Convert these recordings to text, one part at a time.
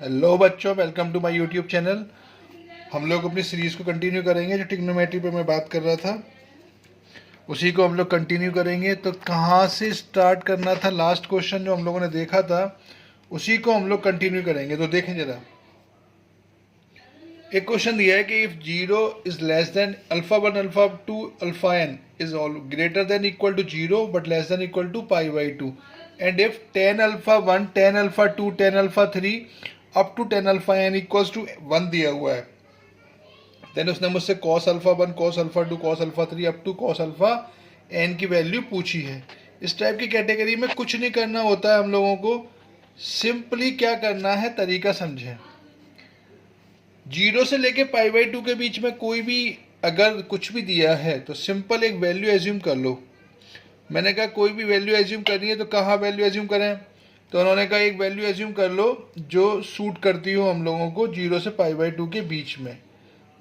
Hello बच्चों, welcome to my YouTube channel. हम लोग अपनी सीरीज़ को कंटिन्यू करेंगे। जो ट्रिग्नोमेट्री पे मैं बात कर रहा था उसी को हम लोग कंटिन्यू करेंगे। तो कहाँ से स्टार्ट करना था, लास्ट क्वेश्चन जो हम लोगों ने देखा था उसी को हम लोग कंटिन्यू करेंगे। तो देखें जरा, एक क्वेश्चन दिया है कि if zero is less than alpha one alpha two alpha n is all greater than equal to zero but less than equal to pi by two, and if tan alpha one tan alpha two tan alpha three up to tan alpha n equals to one दिया हुआ है, then उसने मुझसे cos alpha one cos alpha two cos alpha three up to cos alpha n की value पूछी है। इस type की कैटेगरी में कुछ नहीं करना होता है हम लोगों को, सिंपली क्या करना है, तरीका समझें। जीरो से लेके पाई बाई टू के बीच में कोई भी अगर कुछ भी दिया है तो सिंपल एक वैल्यू एज्यूम कर लो। मैंने कहा कोई भी वैल्यू एज्यूम करनी है तो कहाँ वैल्यू एज्यूम करें, तो उन्होंने कहा एक वैल्यू एज्यूम कर लो जो सूट करती हो हम लोगों को जीरो से पाई बाई टू के बीच में।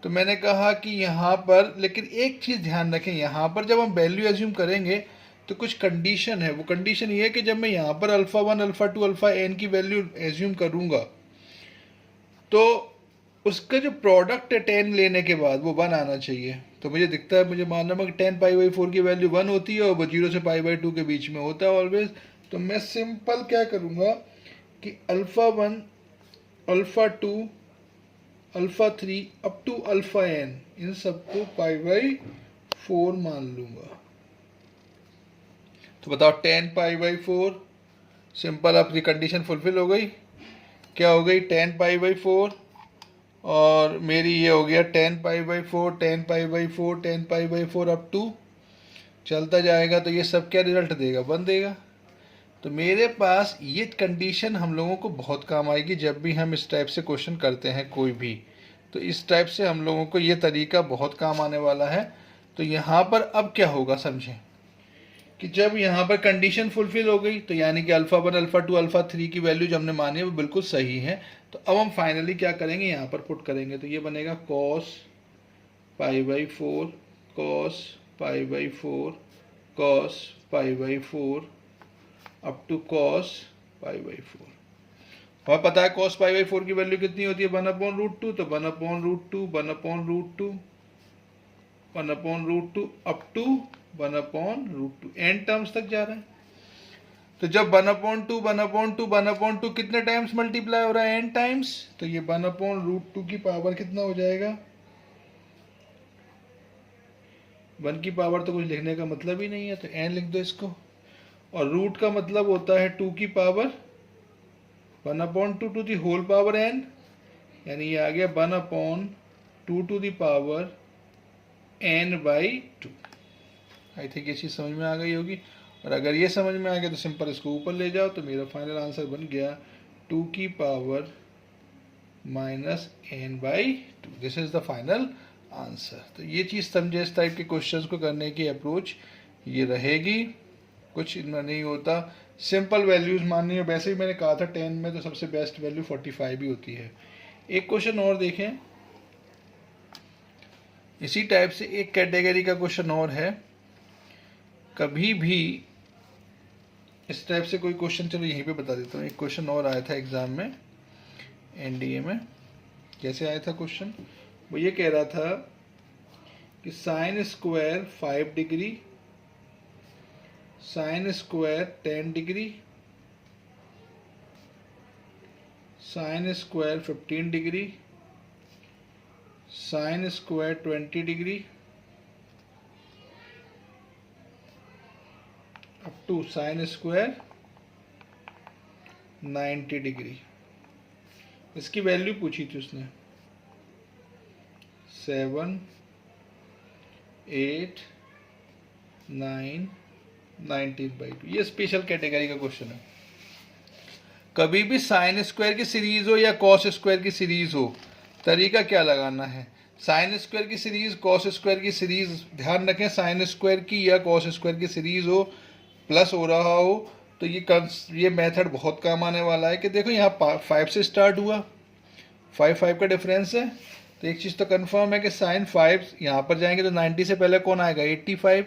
तो मैंने कहा कि यहाँ पर लेकिन एक चीज़ ध्यान रखें, यहाँ पर जब हम वैल्यू एज्यूम करेंगे तो कुछ कंडीशन है। वो कंडीशन ये है कि जब मैं यहाँ पर alpha one alpha two alpha n की वैल्यू एज्यूम करूँगा तो उसका जो प्रोडक्ट है टेन लेने के बाद वो वन आना चाहिए। तो मुझे दिखता है, मुझे मालूम है कि टेन पाई बाई फोर की वैल्यू वन होती है और वो जीरो से पाई बाई टू के बीच में होता है ऑलवेज। तो मैं सिंपल क्या करूँगा कि alpha one alpha two alpha three up to alpha n इन सबको पाई बाई फोर मान लूँगा। तो बताओ ten pi by four, simple अपनी कंडीशन फुलफिल हो गई। क्या हो गई, टेन पाई बाई फोर और मेरी ये हो गया tan pi by four tan pi by four tan pi by four up to चलता जाएगा। तो ये सब क्या रिजल्ट देगा, वन देगा। तो मेरे पास ये कंडीशन हम लोगों को बहुत काम आएगी जब भी हम इस टाइप से क्वेश्चन करते हैं कोई भी। तो इस टाइप से हम लोगों को ये तरीका बहुत काम आने वाला है। तो यहाँ पर अब क्या होगा समझें कि जब यहाँ पर कंडीशन फुलफिल हो गई तो यानी कि alpha one alpha two alpha three की वैल्यू जो हमने मानी है वो बिल्कुल सही है। तो अब हम फाइनली क्या करेंगे, यहाँ पर पुट करेंगे। तो ये बनेगा cos pi by four cos pi by four cos pi by four up to cos pi by four. हमें पता है कॉस पाई बाई फोर की वैल्यू कितनी होती है, वन अपॉन रूट टू। तो one upon root two one upon root two one upon root two up to one upon root two, n terms तक जा रहा है। तो जब one upon two one upon two one upon to कितने times multiply हो रहा है, एन टाइम्स। तो ये वन अपॉन रूट टू की पावर कितना हो जाएगा, वन की पावर तो कुछ लिखने का मतलब ही नहीं है तो एन लिख दो इसको। और रूट का मतलब होता है टू की power one upon two two the whole power n, यानी ये आ गया one upon two two the power n by two. I think ये चीज़ समझ में आ गई होगी। और अगर ये समझ में आ गया तो सिंपल इसको ऊपर ले जाओ। तो मेरा फाइनल आंसर बन गया टू की power minus n by two. This is the final answer. तो ये चीज़ समझे, इस टाइप के क्वेश्चंस को करने की अप्रोच ये रहेगी। कुछ इनमें नहीं होता, सिंपल वैल्यूज माननी है। वैसे ही मैंने कहा था 10 में तो सबसे बेस्ट वैल्यू 45 ही होती है। एक क्वेश्चन और देखें, इसी टाइप से एक कैटेगरी का क्वेश्चन और है। कभी भी इस टाइप से कोई क्वेश्चन, चलो यहीं पे बता देता हूँ। एक क्वेश्चन और आया था एग्जाम में, एनडीए में। कैसे आया था क्वेश्चन, वो ये कह रहा था कि sine square 5 degree, sine square 10 degree, sine square 15 degree, sine square 20 degree up to sine square 90 degree. इसकी वैल्यू पूछी थी उसने 7 8 9 19/2। ये स्पेशल कैटेगरी का क्वेश्चन है। कभी भी साइन स्क्वायर की सीरीज हो या कॉस स्क्वायर की सीरीज हो, तरीका क्या लगाना है। साइन स्क्वायर की सीरीज, कॉस स्क्वायर की सीरीज, ध्यान रखें साइन स्क्वायर की या कॉस स्क्वायर की सीरीज हो, प्लस हो रहा हो तो ये मेथड बहुत काम आने वाला है। कि देखो यहाँ 5 से स्टार्ट हुआ, 5 का डिफरेंस है। तो एक चीज़ तो कंफर्म है कि साइन 5 यहाँ पर जाएंगे तो 90 से पहले कौन आएगा, 85।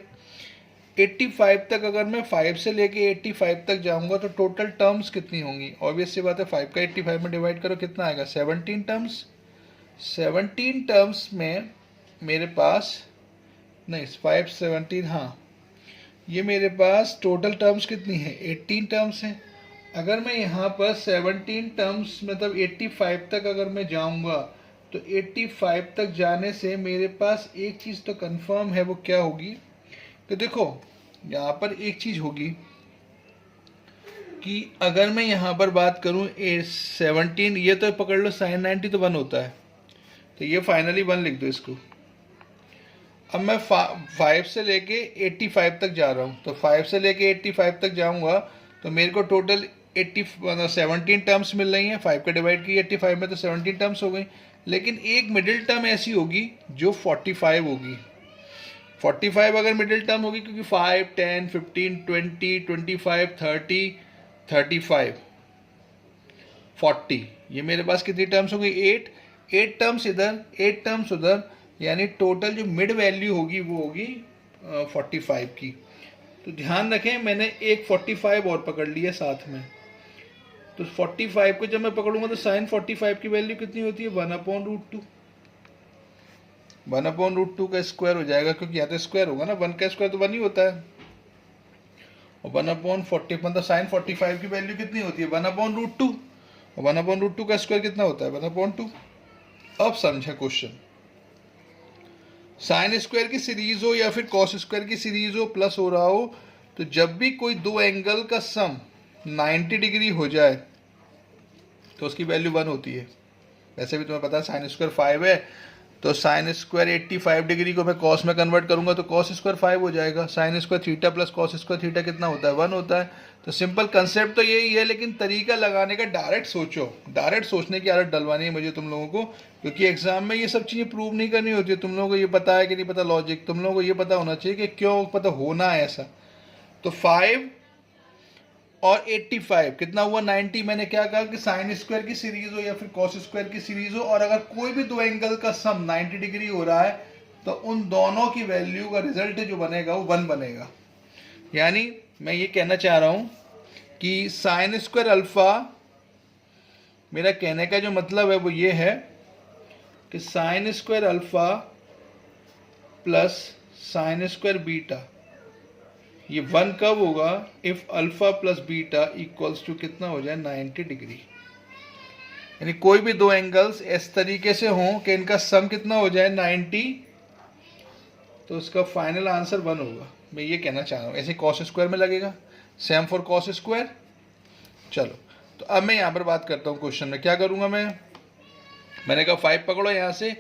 85 तक अगर मैं 5 से लेके 85 तक जाऊंगा तो टोटल टर्म्स कितनी होंगी? ऑब्वियस सी बात है, 5 का 85 में डिवाइड करो कितना आएगा? 17 टर्म्स। 17 टर्म्स में मेरे पास, नहीं 5 17, हाँ ये मेरे पास टोटल टर्म्स कितनी है? 18 टर्म्स है। अगर मैं यहाँ पर 17 टर्म्स मतलब 85 तक अगर मैं जाऊँगा तो 85 तक जाने से मेरे पास एक चीज़ तो कंफर्म है, वो क्या होगी? तो देखो यहाँ पर एक चीज़ होगी कि अगर मैं यहाँ पर बात करूँ 17, ये तो पकड़ लो sin 90 तो 1 होता है, तो ये फाइनली 1 लिख दो इसको। अब मैं 5 से लेके 85 तक जा रहा हूँ, तो 5 से लेके 85 तक जाऊँगा तो मेरे को टोटल 17 टर्म्स मिल रही हैं। 5 का डिवाइड की 85 में तो 17 टर्म्स हो गई, लेकिन एक मिडिल टर्म ऐसी होगी जो 45 होगी। 45 अगर मिडिल टर्म होगी, क्योंकि 5 10 15 20 25 30 35 40, ये मेरे पास कितनी टर्म्स हो गई? 8 टर्म्स इधर 8 टर्म्स उधर, यानी टोटल जो मिड वैल्यू होगी वो होगी 45 की। तो ध्यान रखें मैंने एक 45 और पकड़ लिया साथ में, तो 45 को जब मैं पकड़ूंगा तो साइन 45 की वैल्यू कितनी होती है? 1/√2। 1/√2 का स्क्वायर हो जाएगा, क्योंकि यहाँ तो स्क्वायर होगा ना, 1 का स्क्वायर तो 1 ही होता है। और 1/40 मतलब साइन 45 की वैल्यू कितनी होती है? 1/√2। और 1/√2 का स्क्वायर कितना होता है? 1/2। अब समझे क्वेश्चन, साइन स्क्वायर की सीरीज हो या फिर कॉस स्क्वायर की सीरीज हो, प्लस हो रहा हो, तो जब भी कोई दो एंगल का सम 90 डिग्री हो जाए तो उसकी वैल्यू 1 होती है। वैसे भी तुम्हें पता है साइन स्क्वायर 5 है, तो साइन स्क्वायर 85 डिग्री को मैं कॉस में कन्वर्ट करूंगा तो कॉस स्क्वायर 5 हो जाएगा। Sine square theta plus cos square theta कितना होता है? 1 होता है। तो सिंपल कंसेप्ट तो यही है, लेकिन तरीका लगाने का डायरेक्ट सोचो, डायरेक्ट सोचने की आदत डलवानी है मुझे तुम लोगों को, क्योंकि एग्जाम में ये सब चीज़ें प्रूव नहीं करनी होती है। तुम लोगों को ये पता है कि नहीं पता लॉजिक, तुम लोगों को ये पता होना चाहिए कि क्यों पता होना है ऐसा। तो 5 और 85 कितना हुआ? 90। मैंने क्या कहा कि साइन स्क्वायर की सीरीज हो या फिर कॉस स्क्वायर की सीरीज हो, और अगर कोई भी दो एंगल का सम 90 डिग्री हो रहा है तो उन दोनों की वैल्यू का रिजल्ट जो बनेगा वो 1 बनेगा। यानी मैं ये कहना चाह रहा हूं कि साइन स्क्वायर अल्फा, मेरा कहने का जो मतलब है वो ये है कि sine square alpha plus sine square beta, ये 1 कब होगा? If alpha plus beta equals to कितना हो जाए? 90 डिग्री। यानी कोई भी दो एंगल्स इस तरीके से हों कि इनका सम कितना हो जाए? 90, तो उसका फाइनल आंसर 1 होगा। मैं ये कहना चाह रहा हूँ। ऐसे कॉस स्क्वायर में लगेगा, सेम फॉर कॉस स्क्वायर। चलो, तो अब मैं यहाँ पर बात करता हूँ क्वेश्चन में क्या करूँगा मैंने कहा 5 पकड़ो, यहाँ से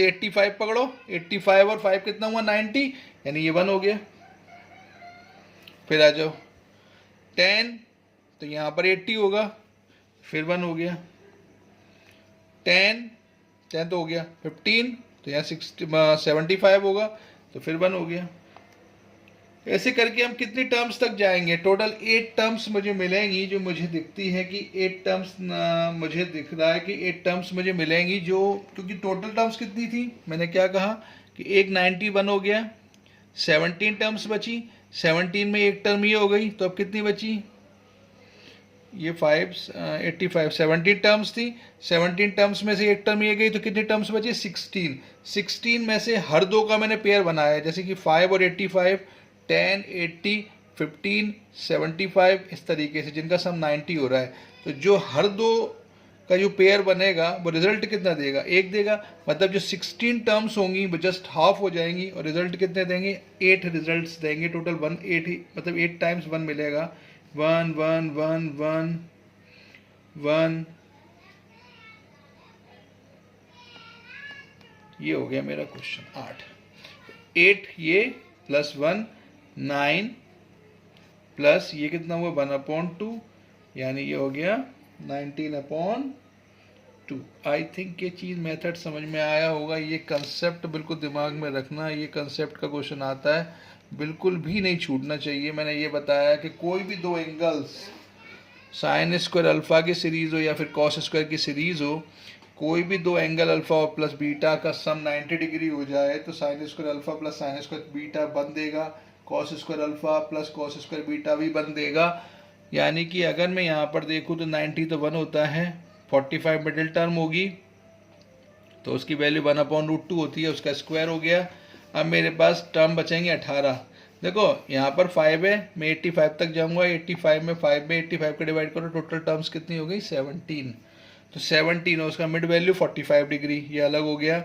85 पकड़ो, 85 और 5 कितना हुआ? 90, यानी ये 1 हो गया। फिर आ जाओ 10, तो यहाँ पर 80 होगा, फिर 1 हो गया। 10 तो हो गया। 15 तो यहाँ 75 होगा, तो फिर 1 हो गया। ऐसे करके हम कितनी टर्म्स तक जाएंगे? टोटल 8 टर्म्स मुझे मिलेंगी, जो मुझे दिखती है कि 8 टर्म्स, मुझे दिख रहा है कि 8 टर्म्स मुझे मिलेंगी, जो क्योंकि टोटल टर्म्स कितनी थी? मैंने क्या कहा कि एक 91 हो गया, 17 टर्म्स बची। 17 में एक टर्म ये हो गई, तो अब कितनी बची? ये 85 17 टर्म्स थी। 17 टर्म्स में से एक टर्म ये गई, तो कितनी टर्म्स बची? 16। 16 में से हर दो का मैंने पेयर बनाया है, जैसे कि 5 और 85, 10 80 15 75, इस तरीके से जिनका सम 90 हो रहा है। तो जो हर दो का जो पेयर बनेगा वो रिजल्ट कितना देगा? 1 देगा। मतलब जो 16 टर्म्स होंगी वो जस्ट हाफ हो जाएंगी, और रिजल्ट कितने देंगे? 8 रिजल्ट्स देंगे टोटल। 1 8 ही, मतलब 8 टाइम्स 1 मिलेगा। 1 1 1 1 1, ये हो गया मेरा क्वेश्चन 8। 8 ये प्लस 1 9 प्लस ये कितना हुआ? 1/2, यानी ये हो गया 19/2। आई थिंक ये चीज़ मेथड समझ में आया होगा। ये कंसेप्ट बिल्कुल दिमाग में रखना, ये कंसेप्ट का क्वेश्चन आता है, बिल्कुल भी नहीं छूटना चाहिए। मैंने ये बताया कि कोई भी दो एंगल्स, साइन स्क्वायर अल्फा की सीरीज़ हो या फिर कॉस स्क्वायर की सीरीज़ हो, कोई भी दो एंगल अल्फा और प्लस बीटा का सम 90 डिग्री हो जाए तो sign square alpha plus sine square beta 1 देगा। Cos square alpha plus cos square beta भी 1 देगा। यानी कि अगर मैं यहाँ पर देखूँ तो 90 तो 1 होता है, 45 मिडिल टर्म होगी तो उसकी वैल्यू 1/√2 होती है, उसका स्क्वायर हो गया। अब मेरे पास टर्म बचेंगे 18। देखो यहाँ पर 5 है, मैं 85 तक जाऊँगा, 85 में 5 में 85 का डिवाइड करो, टोटल टर्म्स कितनी हो गई 17। तो 17 और उसका मिड वैल्यू 45 डिग्री, ये अलग हो गया।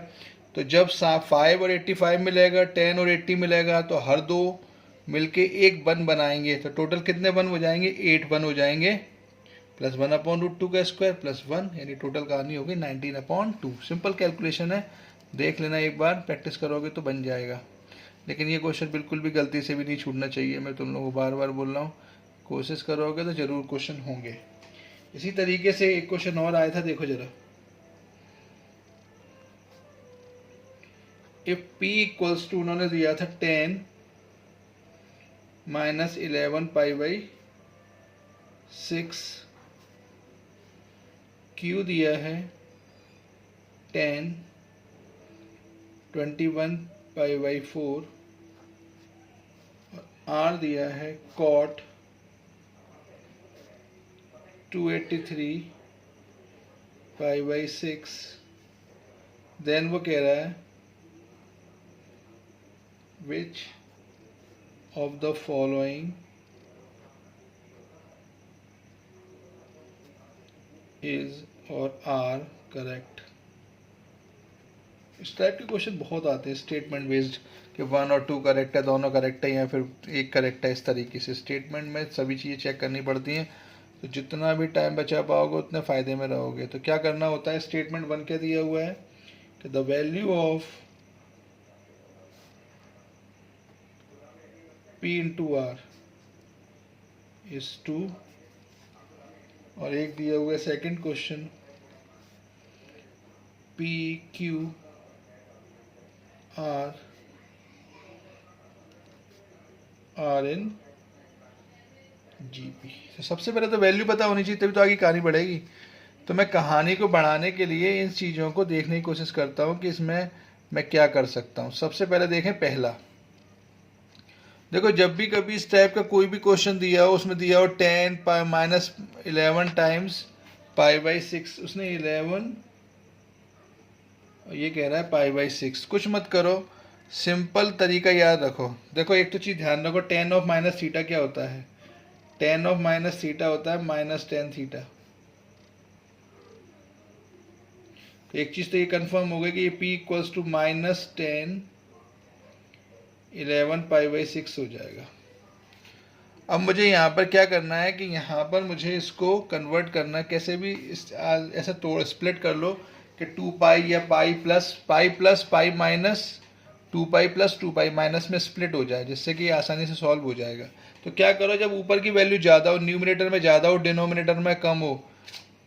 तो जब 5 और 85 मिलेगा, 10 और 80 मिलेगा, तो हर दो मिलके एक 1 बनाएंगे, तो टोटल कितने 1 हो जाएंगे 8 1 हो जाएंगे, प्लस 1/√2 का स्क्वायर प्लस 1, यानी टोटल कहानी होगी 19/2। सिंपल कैलकुलेशन है, देख लेना एक बार, प्रैक्टिस करोगे तो बन जाएगा। लेकिन ये क्वेश्चन बिल्कुल भी गलती से भी नहीं छूटना चाहिए, मैं तुम लोगों को बार बार बोल रहा हूँ, कोशिश करोगे तो ज़रूर क्वेश्चन होंगे। इसी तरीके से एक क्वेश्चन और आया था, देखो जरा। इफ p इक्वल्स टू, उन्होंने दिया था 10 - 11 π/6, q दिया है 10 21 π/4, r दिया है cot 283 π/6। देन वो कह रहा है which of the following is or are correct। इस टाइप के क्वेश्चन बहुत आते हैं, स्टेटमेंट बेस्ड, कि 1 और 2 करेक्ट है, दोनों करेक्ट है, या फिर एक करेक्ट है। इस तरीके से स्टेटमेंट में सभी चीज़ें चेक करनी पड़ती हैं, तो जितना भी टाइम बचा पाओगे उतने फ़ायदे में रहोगे। तो क्या करना होता है, स्टेटमेंट 1 क्या दिया हुआ है कि the value of P into R is 2, और एक दिया हुआ है second question P Q R R इन GP। तो सबसे पहले तो वैल्यू पता होनी चाहिए, तभी तो आगे कहानी बढ़ेगी। तो मैं कहानी को बढ़ाने के लिए इन चीज़ों को देखने की कोशिश करता हूँ कि इसमें मैं क्या कर सकता हूँ। सबसे पहले देखें पहला, देखो जब भी कभी इस टाइप का कोई भी क्वेश्चन दिया हो, उसमें दिया हो 10 - 11 टाइम्स π/6, उसने 11 ये कह रहा है π/6, कुछ मत करो, सिंपल तरीका याद रखो। देखो एक तो चीज़ ध्यान रखो, tan ऑफ माइनस थीटा क्या होता है, tan ऑफ माइनस थीटा होता है -tan थीटा। तो एक चीज़ तो ये कंफर्म हो गई कि ये p इक्वल्स टू -tan 11 π/6 हो जाएगा। अब मुझे यहाँ पर क्या करना है कि यहाँ पर मुझे इसको कन्वर्ट करना है, कैसे भी ऐसा तोड़ स्प्लिट कर लो कि 2π या π माइनस 2π + 2π माइनस में स्प्लिट हो जाए, जिससे कि आसानी से सॉल्व हो जाएगा। तो क्या करो, जब ऊपर की वैल्यू ज़्यादा हो, न्यूमरेटर में ज़्यादा हो, डिनोमिनेटर में कम हो,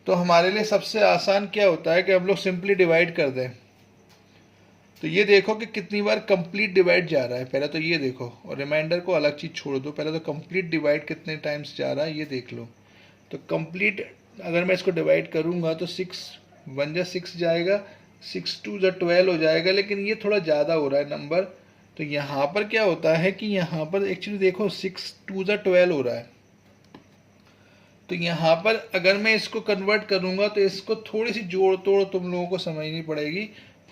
तो हमारे लिए सबसे आसान क्या होता है कि हम लोग सिंपली डिवाइड कर दें। तो ये देखो कि कितनी बार कंप्लीट डिवाइड जा रहा है, पहले तो ये देखो, और रिमाइंडर को अलग चीज़ छोड़ दो, पहले तो कंप्लीट डिवाइड कितने टाइम्स जा रहा है ये देख लो। तो कंप्लीट अगर मैं इसको डिवाइड करूँगा तो 6 1 जा 6 जाएगा, 6 2 जा 12 हो जाएगा, लेकिन ये थोड़ा ज़्यादा हो रहा है नंबर। तो यहाँ पर क्या होता है कि यहाँ पर एक्चुअली देखो 6 2 जा 12 हो रहा है। तो यहाँ पर अगर मैं इसको कन्वर्ट करूँगा तो इसको थोड़ी सी जोड़ तोड़ तुम लोगों को समझनी पड़ेगी।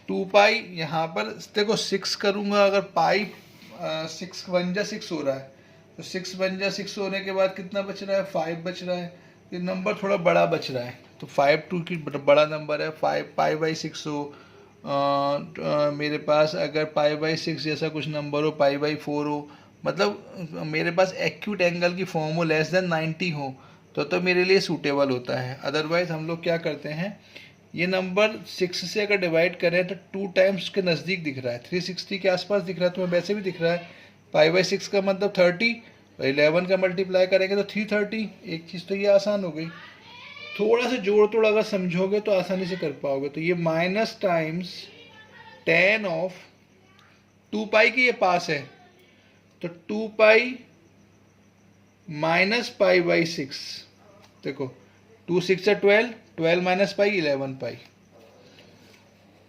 2π यहाँ पर देखो 6 करूँगा, अगर पाई 6 1 जा 6 हो रहा है, तो 6 1 जा 6 होने के बाद कितना बच रहा है 5 बच रहा है। ये नंबर थोड़ा बड़ा बच रहा है, तो 5 2 की बड़ा नंबर है। 5 π/6 हो, मेरे पास अगर π/6 जैसा कुछ नंबर हो, π/4 हो, मतलब मेरे पास एक्यूट एंगल की फॉर्म हो, लेस देन 90 हो, तो मेरे लिए सूटेबल होता है। अदरवाइज हम लोग क्या करते हैं, ये नंबर 6 से अगर डिवाइड करें तो 2 टाइम्स के नज़दीक दिख रहा है, 360 के आसपास दिख रहा है, तुम्हें वैसे भी दिख रहा है। π/6 का मतलब 30, और 11 का मल्टीप्लाई करेंगे तो 330। एक चीज़ तो ये आसान हो गई, थोड़ा सा जोड़ तोड़ अगर समझोगे तो आसानी से कर पाओगे। तो ये माइनस टाइम्स tan ऑफ 2π के ये पास है, तो 2π - π/6, देखो 2 6 12, 12 - π 11π।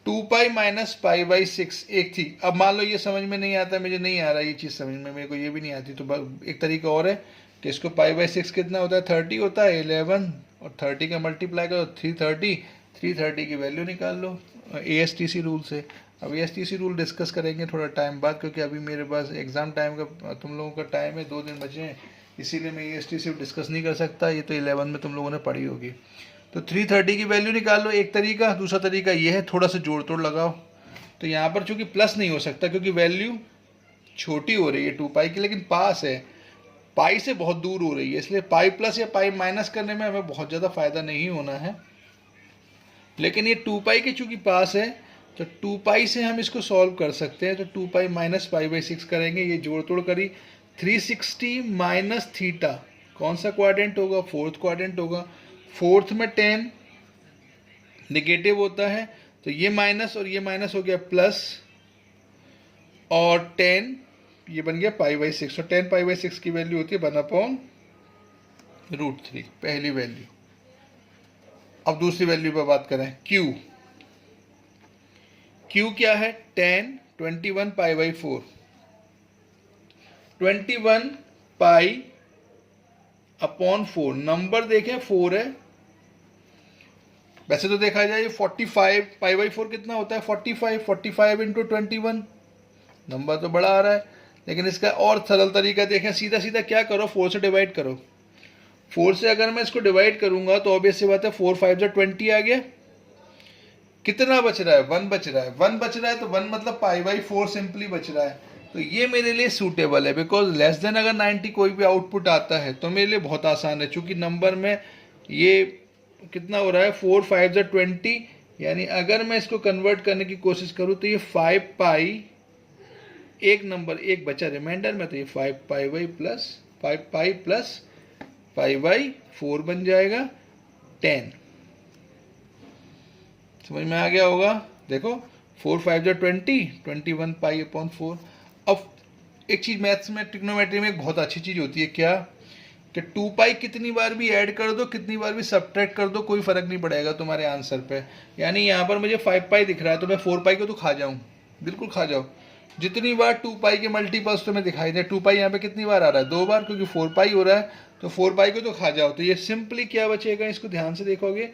2 पाई माइनस पाई बाई 6 एक थी। अब मान लो ये समझ में नहीं आता, मुझे नहीं आ रहा ये चीज़ समझ में, मेरे को ये भी नहीं आती, तो एक तरीका और है कि इसको पाई बाई 6 कितना होता है, 30 होता है, 11 और 30 का मल्टीप्लाई करो 330, 330 की वैल्यू निकाल लो ASTC रूल से। अब ASTC रूल डिस्कस करेंगे थोड़ा टाइम बाद, क्योंकि अभी मेरे पास एग्ज़ाम टाइम का तुम लोगों का टाइम है, 2 दिन बचे हैं, इसीलिए मैं ASTC डिस्कस नहीं कर सकता, ये तो 11 में तुम लोगों ने पढ़ी होगी। तो 330 की वैल्यू निकाल लो एक तरीका। दूसरा तरीका ये है थोड़ा सा जोड़ तोड़ लगाओ। तो यहाँ पर चूंकि प्लस नहीं हो सकता क्योंकि वैल्यू छोटी हो रही है 2 पाई की, लेकिन पास है, पाई से बहुत दूर हो रही है, इसलिए पाई प्लस या पाई माइनस करने में हमें बहुत ज़्यादा फायदा नहीं होना है। लेकिन ये 2 पाई के चूंकि पास है तो 2 पाई से हम इसको सॉल्व कर सकते हैं। तो 2 पाई माइनस पाई बाई 6 करेंगे, ये जोड़ तोड़ करी, 360 माइनस थीटा कौन सा क्वाड्रेंट होगा, फोर्थ क्वाड्रेंट होगा। फोर्थ में 10 निगेटिव होता है, तो ये माइनस और ये माइनस हो गया प्लस, और 10 ये बन गया पाई बाई 6, और 10 पाई बाई 6 की वैल्यू होती है 1/√3 पहली वैल्यू। अब दूसरी वैल्यू पर बात करें, Q क्या है, 10 21 pi by 4, 21 pi upon 4, number देखें 4 है, वैसे तो देखा जाए 45 पाई बाई 4 कितना होता है, 45 इंटू 21, नंबर तो बड़ा आ रहा है। लेकिन इसका और सरल तरीका देखें, सीधा सीधा क्या करो, 4 से डिवाइड करो। 4 से अगर मैं इसको डिवाइड करूंगा तो ऑब्वियस सी बात है 4 5 जा 20 आ गया, कितना बच रहा है, 1 बच रहा है, 1 बच रहा है, तो 1 मतलब पाई बाई 4 सिंपली बच रहा है। तो ये मेरे लिए सूटेबल है, बिकॉज लेस देन अगर 90 कोई भी आउटपुट आता है तो मेरे लिए बहुत आसान है, चूंकि नंबर में ये कितना हो रहा है, 4 5 जा 20, यानी अगर मैं इसको कन्वर्ट करने की कोशिश करूं तो ये 5 पाई, एक नंबर एक बचा रिमाइंडर में, तो ये 5 pi by plus 5 pi plus pi by 4 बन जाएगा 10। समझ में आ गया होगा। देखो 4 5 जा 20, 21 पाई अपॉन 4। अब एक चीज मैथ्स में, ट्रिग्नोमेट्री में एक बहुत अच्छी चीज होती है क्या, कि 2 पाई कितनी बार भी ऐड कर दो, कितनी बार भी सब्ट्रैक्ट कर दो, कोई फर्क नहीं पड़ेगा तुम्हारे आंसर पे। यानी यहाँ पर मुझे 5 पाई दिख रहा है तो मैं 4 पाई को तो खा जाऊँ, बिल्कुल खा जाओ, जितनी बार 2 पाई के मल्टीपल्स तुम्हें दिखाई दे। 2 पाई यहाँ पे कितनी बार आ रहा है, 2 बार, क्योंकि 4 पाई हो रहा है, तो 4 पाई को तो खा जाओ। तो ये सिंपली क्या बचेगा, इसको ध्यान से देखोगे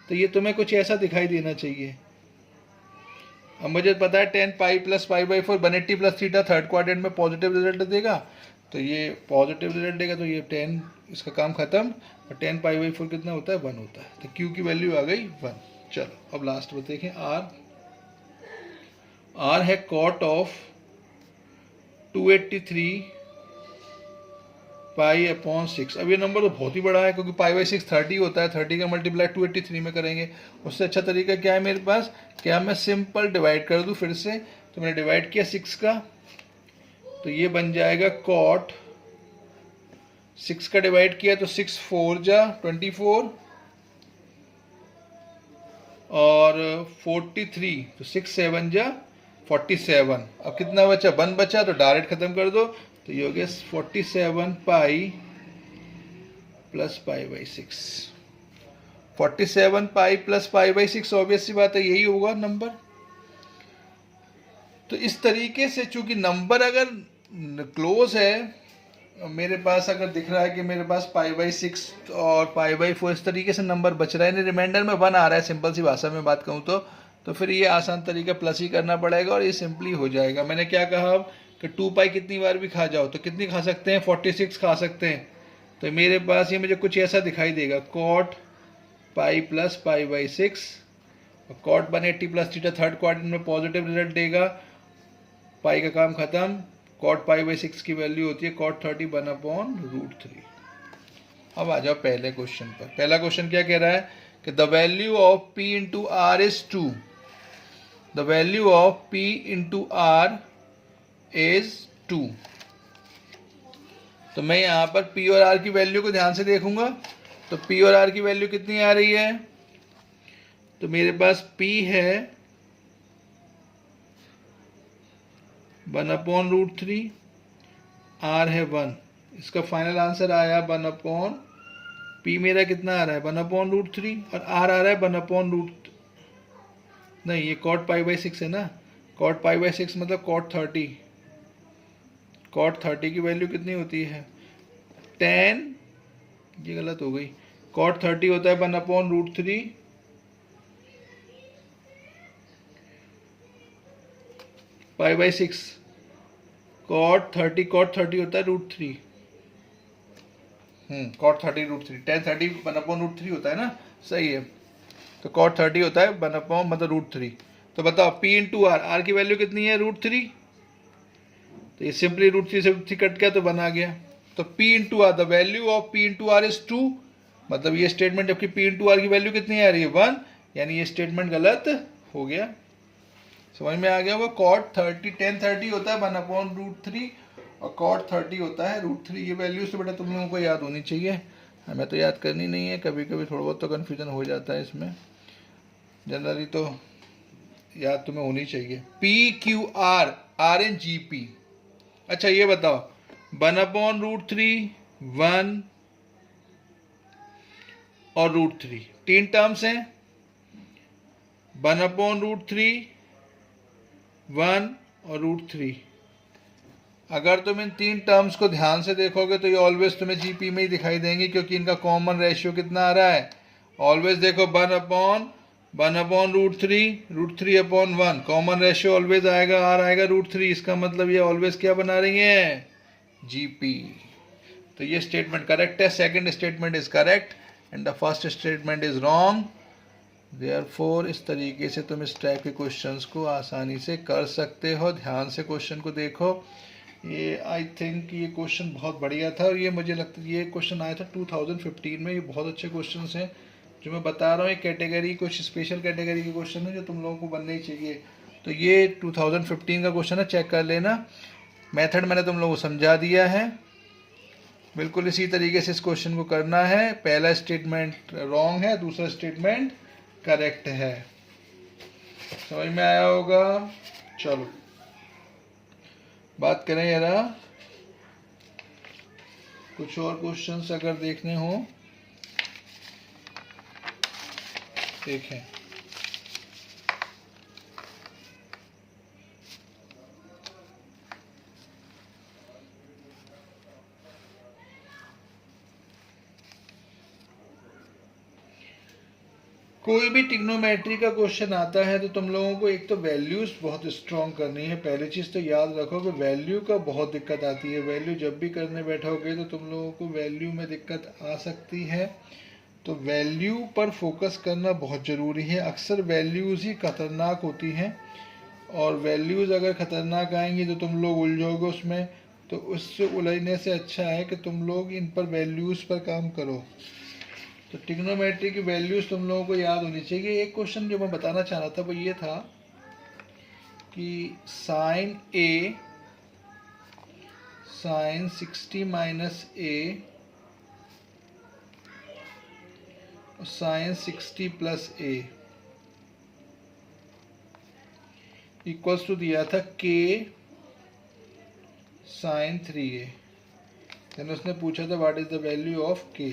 तो ये तुम्हें कुछ ऐसा दिखाई देना चाहिए। अब मुझे पता है 10 पाई plus pi by 4 180 plus theta third quadrant में पॉजिटिव रिजल्ट देगा, तो ये पॉजिटिव रिजल्ट देगा, तो ये 10 इसका काम खत्म। और 10 पाई बाई 4 कितना होता है, 1 होता है, तो Q की वैल्यू आ गई 1। चलो अब लास्ट में देखें, R है कॉट ऑफ 283 पाई अपॉन 6। अब ये नंबर तो बहुत ही बड़ा है, क्योंकि पाई बाई 6 30 होता है, 30 का मल्टीप्लाई 283 में करेंगे। उससे अच्छा तरीका क्या है मेरे पास, क्या मैं सिंपल डिवाइड कर दूं फिर से। तो मैंने डिवाइड किया 6 का, तो ये बन जाएगा कॉट 6 का डिवाइड किया तो 6 4 जा 24 और 43, तो 6 7 जा 47। अब कितना बचा, 1 बचा, तो डायरेक्ट खत्म कर दो, तो ये हो गया 47 pi plus pi by 6। 47 pi plus pi by 6, obvious सी बात है यही होगा नंबर। तो इस तरीके से चूंकि नंबर अगर क्लोज है, मेरे पास अगर दिख रहा है कि मेरे पास पाई बाई 6 और पाई बाई 4 इस तरीके से नंबर बच रहा है, रिमाइंडर में 1 आ रहा है, सिंपल सी भाषा में बात कहूँ तो फिर ये आसान तरीका प्लस ही करना पड़ेगा और ये सिंपली हो जाएगा। मैंने क्या कहा अब कि 2 पाई कितनी बार भी खा जाओ, तो कितनी खा सकते हैं, 46 खा सकते हैं। तो मेरे पास ये मुझे कुछ ऐसा दिखाई देगा, cot pi plus pi by 6, cot 180 plus theta third quadrant में पॉजिटिव रिजल्ट देगा, पाई का काम खत्म। कॉट पाई बाई 6 की वैल्यू होती है कॉट 30 1/√3। अब आ जाओ पहले क्वेश्चन पर। पहला क्वेश्चन क्या कह रहा है कि the value of P into R is 2। The value of P into R is 2। तो मैं यहां पर P और R की वैल्यू को ध्यान से देखूंगा, तो P और R की वैल्यू कितनी आ रही है, तो मेरे पास P है 1/√3, R है 1। इसका फाइनल आंसर आया 1/, P मेरा कितना आ रहा है 1/√3 और R आ रहा है नहीं, ये कॉट पाई बाई 6 है ना, कॉट पाई बाई 6 मतलब कॉट 30, कॉट 30 की वैल्यू कितनी होती है 10, ये गलत हो गई, कॉट 30 होता है 1/√3 पाई बाई 6, कॉट 30 होता है √3, कॉट 30 √3, 10 30 1/√3 होता है ना, सही है। तो कॉट 30 होता है 1 मतलब √3। तो बताओ P इंटू आर, आर की वैल्यू कितनी है √3, तो ये सिंपली √3 से √3 कट गया तो 1 आ गया। तो P into R, the value of P into R is 2, मतलब ये स्टेटमेंट, जबकि P इंटू आर की वैल्यू कितनी आ रही है 1, यानी ये स्टेटमेंट गलत हो गया। समझ में आ गया होगा। कॉट 30 10 30 होता है 1/√3 और कॉट 30 होता है √3। ये वैल्यूज तो बेटा तुम लोगों को याद होनी चाहिए, हमें तो याद करनी नहीं है, कभी कभी थोड़ा बहुत तो कन्फ्यूजन हो जाता है इसमें, जनरली तो याद तुम्हें होनी चाहिए। PQR, RNGP। अच्छा ये बताओ 1/√3, 1 और √3 तीन टर्म्स हैं, 1/√3, 1 और √3। अगर तुम इन तीन टर्म्स को ध्यान से देखोगे तो ये ऑलवेज तुम्हें जीपी में ही दिखाई देंगी, क्योंकि इनका कॉमन रेशियो कितना आ रहा है, ऑलवेज देखो 1/√3/√3/1, कॉमन रेशियो ऑलवेज आएगा, आर आएगा √3, इसका मतलब ये ऑलवेज क्या बना रही है जीपी। तो ये स्टेटमेंट करेक्ट है, second statement is correct and the first statement is wrong. Therefore इस तरीके से तुम इस टाइप के क्वेश्चंस को आसानी से कर सकते हो। ध्यान से क्वेश्चन को देखो, ये आई थिंक ये क्वेश्चन बहुत बढ़िया था, और ये मुझे लगता है ये क्वेश्चन आया था 2015 में। ये बहुत अच्छे क्वेश्चंस हैं जो मैं बता रहा हूँ, एक कैटेगरी, कुछ स्पेशल कैटेगरी के क्वेश्चन है जो तुम लोगों को बनने ही चाहिए। तो ये 2015 का क्वेश्चन है, चेक कर लेना। मेथड मैंने तुम लोगों को समझा दिया है, बिल्कुल इसी तरीके से इस क्वेश्चन को करना है। पहला स्टेटमेंट रॉन्ग है, दूसरा स्टेटमेंट करेक्ट है। समझ में आया होगा। चलो बात करें जरा कुछ और क्वेश्चंस अगर देखने हो, देखें। कोई भी ट्रिग्नोमेट्री का क्वेश्चन आता है तो तुम लोगों को एक तो वैल्यूज बहुत स्ट्रॉन्ग करनी है। पहली चीज तो याद रखो कि वैल्यू का बहुत दिक्कत आती है। वैल्यू जब भी करने बैठोगे तो तुम लोगों को वैल्यू में दिक्कत आ सकती है, तो वैल्यू पर फोकस करना बहुत ज़रूरी है। अक्सर वैल्यूज ही खतरनाक होती हैं, और वैल्यूज अगर खतरनाक आएंगी तो तुम लोग उलझोगे उसमें। तो उससे उलझने से अच्छा है कि तुम लोग इन पर वैल्यूज पर काम करो। तो ट्रिग्नोमेट्री की वैल्यूज तुम लोगों को याद होनी चाहिए। एक क्वेश्चन जो मैं बताना चाह रहा था वो ये था कि sine A sine 60 minus A sine 60 plus A equals to दिया था के साइन 3a। देन उसने पूछा था what is the value of k.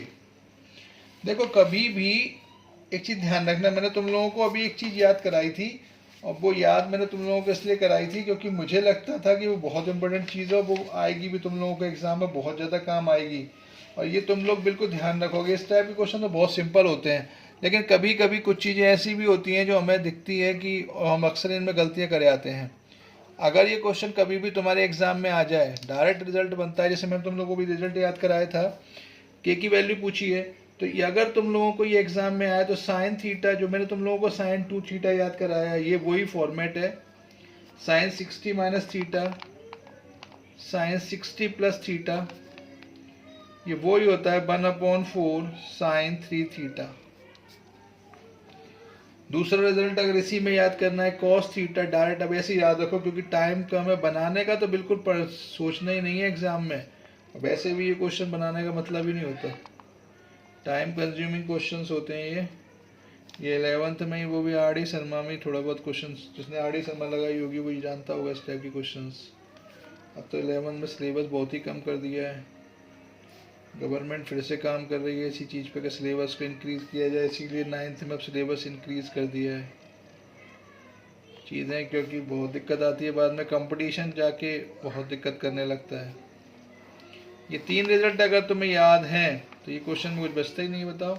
देखो कभी भी एक चीज़ ध्यान रखना, मैंने तुम लोगों को अभी एक चीज़ याद कराई थी, और वो याद मैंने तुम लोगों को इसलिए कराई थी क्योंकि मुझे लगता था कि वो बहुत इंपॉर्टेंट चीज़ है, वो आएगी भी तुम लोगों को एग्जाम में बहुत ज़्यादा काम आएगी। और ये तुम लोग बिल्कुल ध्यान रखोगे। इस टाइप के क्वेश्चन तो बहुत सिंपल होते हैं, लेकिन कभी कभी कुछ चीज़ें ऐसी भी होती हैं जो हमें दिखती है कि हम अक्सर इनमें गलतियाँ कर आते हैं। अगर ये क्वेश्चन कभी भी तुम्हारे एग्जाम में आ जाए, डायरेक्ट रिजल्ट बनता है। जैसे मैंने तुम लोगों को भी रिजल्ट याद कराया था, के की वैल्यू पूछी है, तो ये अगर तुम लोगों को ये एग्जाम में आया तो साइन थीटा, जो मैंने तुम लोगों को साइन 2 थीटा याद कराया, ये वही फॉर्मेट है। Sine 60 minus theta, sine 60 plus theta, ये वही होता है 1/4 साइन 3 थीटा। दूसरा रिजल्ट अगर इसी में याद करना है, कॉस थीटा, डायरेक्ट अब ऐसे याद रखो क्योंकि टाइम कम है। बनाने का तो बिल्कुल सोचना ही नहीं है एग्जाम में, वैसे भी ये क्वेश्चन बनाने का मतलब ही नहीं होता, टाइम कंज्यूमिंग क्वेश्चंस होते हैं ये 11th में ही, वो भी आर डी शर्मा में थोड़ा बहुत क्वेश्चंस, जिसने आर डी शर्मा लगाई होगी वही जानता होगा इस टाइप के क्वेश्चंस। अब तो 11th में सिलेबस बहुत ही कम कर दिया है, गवर्नमेंट फिर से काम कर रही है इसी चीज़ पे कि सिलेबस को इंक्रीज़ किया जाए, इसीलिए 9th में अब सिलेबस इंक्रीज़ कर दिया है। चीज़ें, क्योंकि बहुत दिक्कत आती है बाद में, कंपटीशन जाके बहुत दिक्कत करने लगता है। ये 3 रिजल्ट अगर तुम्हें याद हैं तो ये क्वेश्चन में कुछ बचता ही नहीं। बताओ,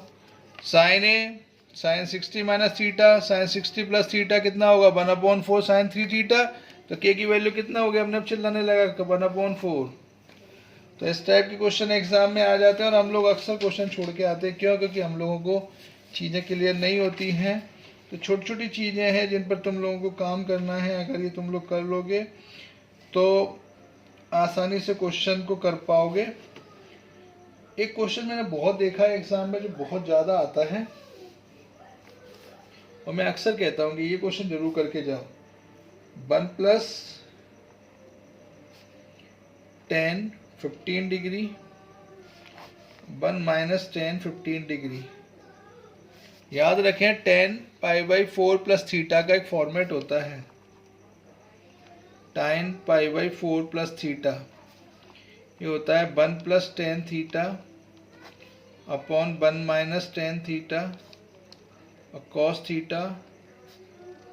sine A sine 60 minus theta, sine 60 plus theta कितना होगा 1/4 साइन 3 थीटा। तो के की वैल्यू कितना हो गया, हमने अब चिल्लाने लगा 1/4। तो इस टाइप के क्वेश्चन एग्जाम में आ जाते हैं और हम लोग अक्सर क्वेश्चन छोड़ के आते हैं। क्यों? क्योंकि हम लोगों को चीज़ें क्लियर नहीं होती हैं। तो छोटी छोटी चीज़ें हैं जिन पर तुम लोगों को काम करना है। अगर ये तुम लोग कर लोगे तो आसानी से क्वेश्चन को कर पाओगे। एक क्वेश्चन मैंने बहुत देखा है एग्जाम में जो बहुत ज़्यादा आता है और मैं अक्सर कहता हूँ कि ये क्वेश्चन जरूर करके जाओ। 1 + 10 15 डिग्री, 1 - 10 15 डिग्री। याद रखें 10 π/4 प्लस थीटा का एक फॉर्मेट होता है, 10 π/4 प्लस थीटा। ये होता है 1 + 10 थीटा अपॉन 1 - 10 थीटा और cos theta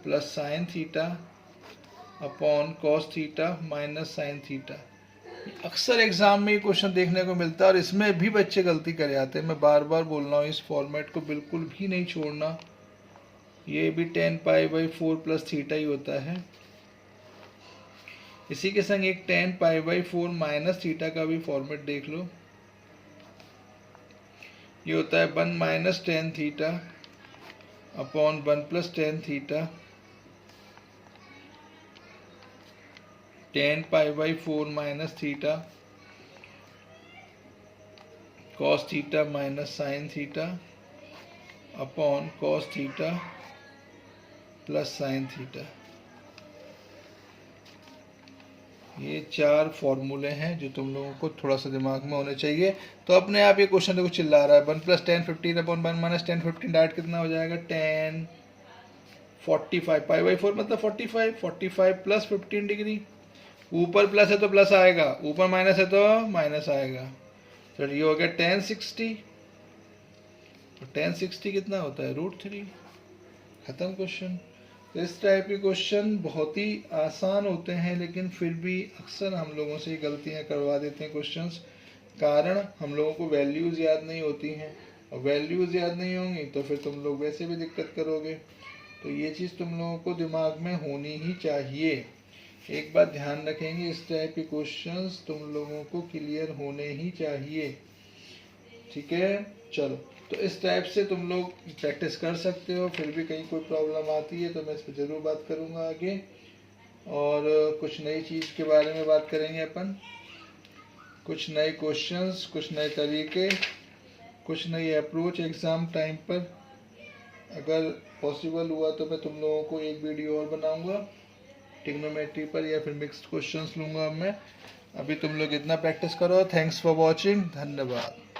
plus sine theta upon cos theta minus sine theta. अक्सर एग्जाम में ये क्वेश्चन देखने को मिलता है और इसमें भी बच्चे गलती कर जाते हैं। मैं बार बार बोल रहा हूँ इस फॉर्मेट को बिल्कुल भी नहीं छोड़ना। ये भी 10 π/4 प्लस थीटा ही होता है। इसी के संग एक 10 π/4 माइनस थीटा का भी फॉर्मेट देख लो। ये होता है 1 - 10 theta upon 1 + 10 theta, 10 π/4 minus theta cos theta minus sine theta upon cos theta plus sine theta. ये 4 फॉर्मूले हैं जो तुम लोगों को थोड़ा सा दिमाग में होने चाहिए। तो अपने आप ये क्वेश्चन देखो चिल्ला रहा है 1 + 10 15 अपॉन 1 - 10 15 डायरेक्ट कितना हो जाएगा 10 45 π/4 मतलब 45 प्लस 15 डिग्री। ऊपर प्लस है तो प्लस आएगा, ऊपर माइनस है तो माइनस आएगा। चलिए ये हो गया 10 60। तो 10 60 कितना होता है √3। खत्म क्वेश्चन। तो इस टाइप के क्वेश्चन बहुत ही आसान होते हैं लेकिन फिर भी अक्सर हम लोगों से गलतियां करवा देते हैं क्वेश्चंस। कारण हम लोगों को वैल्यूज़ याद नहीं होती हैं और वैल्यूज़ याद नहीं होंगी तो फिर तुम लोग वैसे भी दिक्कत करोगे। तो ये चीज़ तुम लोगों को दिमाग में होनी ही चाहिए। एक बात ध्यान रखेंगे, इस टाइप के क्वेश्चंस तुम लोगों को क्लियर होने ही चाहिए। ठीक है, चलो। तो इस टाइप से तुम लोग प्रैक्टिस कर सकते हो। फिर भी कहीं कोई प्रॉब्लम आती है तो मैं इस पर ज़रूर बात करूँगा आगे, और कुछ नई चीज़ के बारे में बात करेंगे अपन। कुछ नए क्वेश्चंस, कुछ नए तरीके, कुछ नई अप्रोच एग्ज़ाम टाइम पर। अगर पॉसिबल हुआ तो मैं तुम लोगों को एक वीडियो और बनाऊंगा ट्रिग्नोमेट्री पर, या फिर मिक्स्ड क्वेश्चंस लूँगा मैं। अभी तुम लोग इतना प्रैक्टिस करो। Thanks for watching. धन्यवाद।